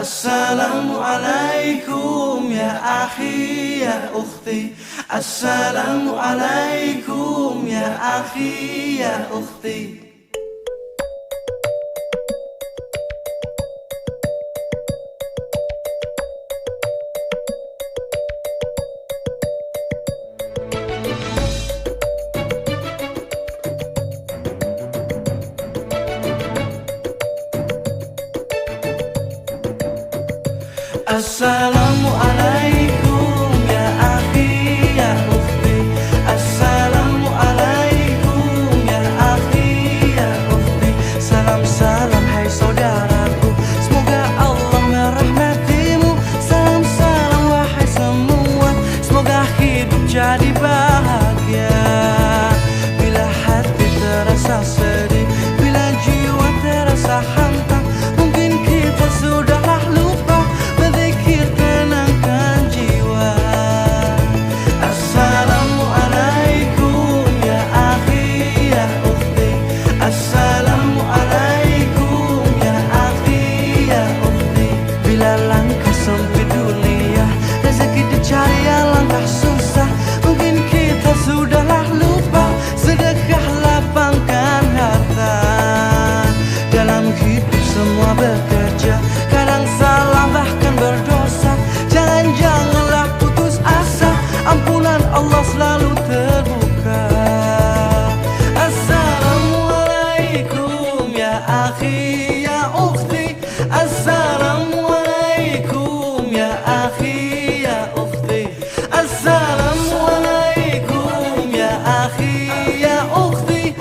Assalamualaikum ya akhi ya ukhti. Assalamualaikum ya akhi ya ukhti. Assalamualaikum ya akhi ya ukhti. Assalamualaikum ya akhi ya ukhti. Salam salam hai saudaraku, semoga Allah merahmatimu. Salam salam wahai semua, semoga hidup jadi bahagia. Bila hati terasa sedih, bila jiwa terasa hantam, mungkin kita sudahlah lupa berzikir tenangkan jiwa. Assalamualaikum ya akhi ya ukhti. Assalamualaikum ya akhi ya ukhti. Bila langkah sempit dunia, rezeki dicari yang langkah susah, mungkin kita sudahlah lupa sedekah lapangkan harta. Dalam hidup semua bekerja, kadang salah bahkan berdosa. Janganlah putus asa, ampunan Allah selalu terbuka. Assalamualaikum ya akhi ya ukhti. Assalamualaikum ya akhi ya ukhti. Assalamualaikum ya akhi ya ukhti.